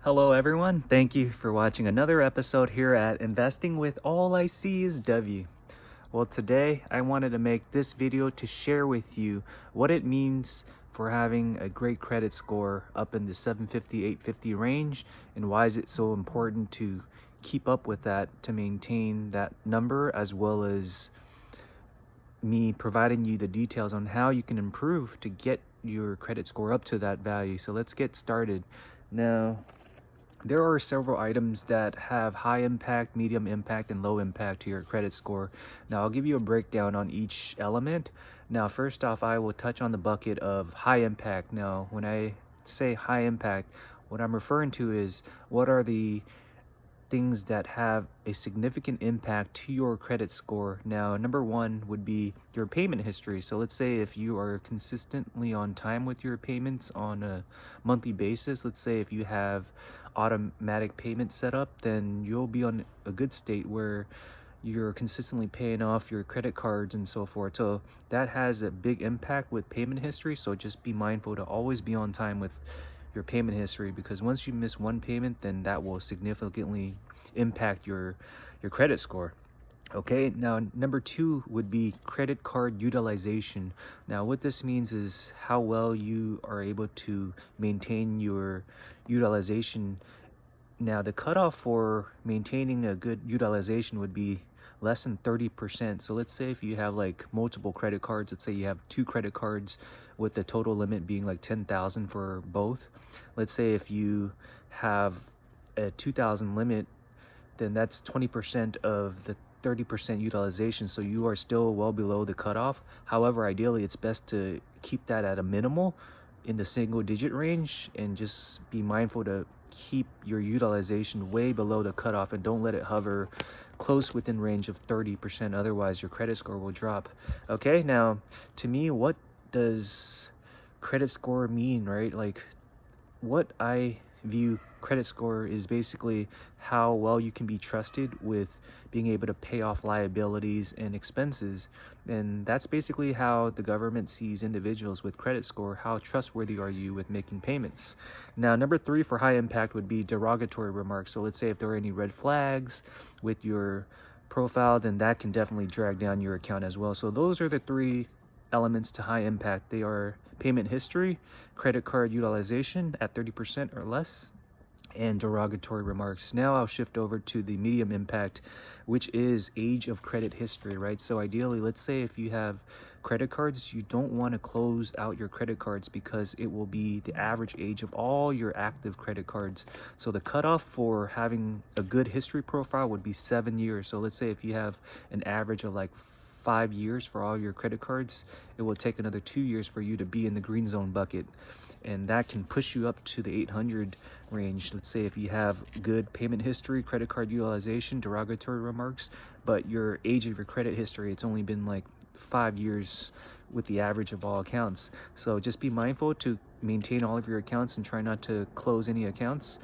Hello, everyone. Thank you for watching another episode here at Investing with All I See is W. Well, today I wanted to make this video to share with you what it means for having a great credit score up in the 750, 850 range, and why is it so important to keep up with that to maintain that number, as well as me providing you the details on how you can improve to get your credit score up to that value. So let's get started. Now, there are several items that have high impact, medium impact, and low impact to your credit score. Now, I'll give you a breakdown on each element. Now, first off, I will touch on the bucket of high impact. Now, when I say high impact, what I'm referring to is what are the things that have a significant impact to your credit score. Now, number one would be your payment history. So let's say if you are consistently on time with your payments on a monthly basis, let's say if you have automatic payment set up, then you'll be on a good state where you're consistently paying off your credit cards and so forth. So that has a big impact with payment history. So just be mindful to always be on time with your payment history, because once you miss one payment, then that will significantly impact your credit score. Okay, now number two would be credit card utilization. Now what this means is how well you are able to maintain your utilization. Now the cutoff for maintaining a good utilization would be less than 30%. So let's say if you have like multiple credit cards, let's say you have two credit cards with the total limit being like 10,000 for both. Let's say if you have a 2,000 limit, then that's 20% of the 30% utilization. So you are still well below the cutoff. However, ideally it's best to keep that at a minimal in the single digit range, and just be mindful to keep your utilization way below the cutoff and don't let it hover close within range of 30%. Otherwise your credit score will drop. Okay, now to me, what does credit score mean, right? Like, what I view credit score is basically how well you can be trusted with being able to pay off liabilities and expenses. And that's basically how the government sees individuals with credit score. How trustworthy are you with making payments? Now, number three for high impact would be derogatory remarks. So let's say if there are any red flags with your profile, then that can definitely drag down your account as well. So those are the three elements to high impact. They are payment history, credit card utilization at 30% or less, and derogatory remarks. Now I'll shift over to the medium impact, which is age of credit history, right? So ideally, let's say if you have credit cards, you don't want to close out your credit cards because it will be the average age of all your active credit cards. So the cutoff for having a good history profile would be 7 years. So let's say if you have an average of like 5 years for all your credit cards, it will take another 2 years for you to be in the green zone bucket, and that can push you up to the 800 range. Let's say if you have good payment history, credit card utilization, derogatory remarks, but your age of your credit history, it's only been like 5 years with the average of all accounts. So just be mindful to maintain all of your accounts and try not to close any accounts.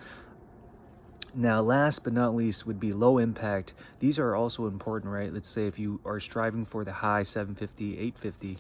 Now, last but not least would be low impact. These are also important, right? Let's say if you are striving for the high 750, 850,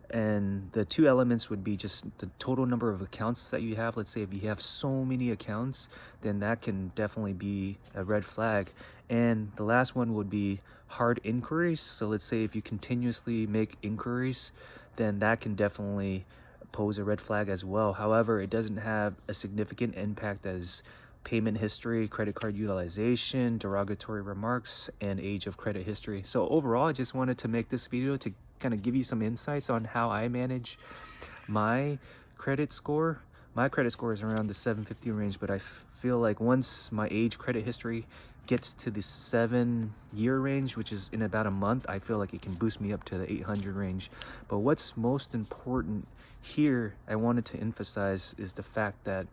and the two elements would be just the total number of accounts that you have. Let's say if you have so many accounts, then that can definitely be a red flag. And the last one would be hard inquiries. So let's say if you continuously make inquiries, then that can definitely pose a red flag as well. However, it doesn't have a significant impact as payment history, credit card utilization, derogatory remarks, and age of credit history. So overall, I just wanted to make this video to kind of give you some insights on how I manage my credit score. My credit score is around the 750 range, but I feel like once my age credit history gets to the 7-year range, which is in about a month, I feel like it can boost me up to the 800 range. But what's most important here, I wanted to emphasize, is the fact that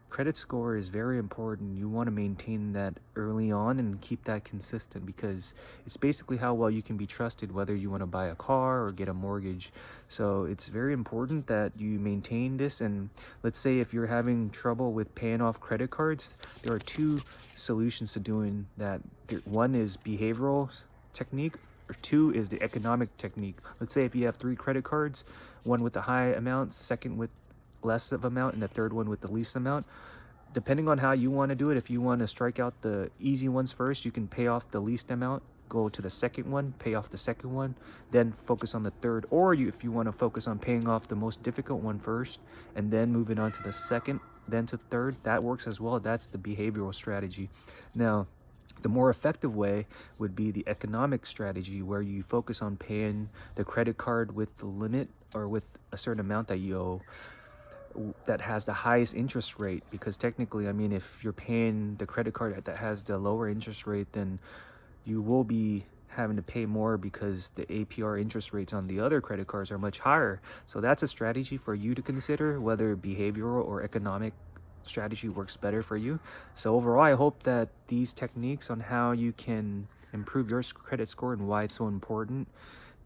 credit score is very important. You want to maintain that early on and keep that consistent, because it's basically how well you can be trusted whether you want to buy a car or get a mortgage. So it's very important that you maintain this. And let's say if you're having trouble with paying off credit cards, there are two solutions to doing that. One is behavioral technique, or two is the economic technique. Let's say if you have 3 credit cards, one with the high amount, second with less of amount, and the third one with the least amount. depending on how you want to do it, if you want to strike out the easy ones first, you can pay off the least amount, go to the second one, pay off the second one, then focus on the third. Or if you want to focus on paying off the most difficult one first and then moving on to the second, then to third, that works as well. That's the behavioral strategy. Now, the more effective way would be the economic strategy, where you focus on paying the credit card with the limit or with a certain amount that you owe that has the highest interest rate. Because technically, I mean, if you're paying the credit card that has the lower interest rate, then you will be having to pay more because the APR interest rates on the other credit cards are much higher. So that's a strategy for you to consider, whether behavioral or economic strategy works better for you. So overall, I hope that these techniques on how you can improve your credit score and why it's so important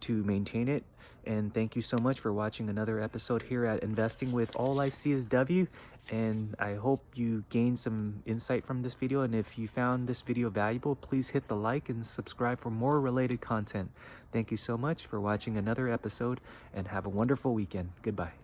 to maintain it. And thank you so much for watching another episode here at Investing with All I See is W. And I hope you gained some insight from this video. And if you found this video valuable, please hit the like and subscribe for more related content. Thank you so much for watching another episode, and have a wonderful weekend. Goodbye.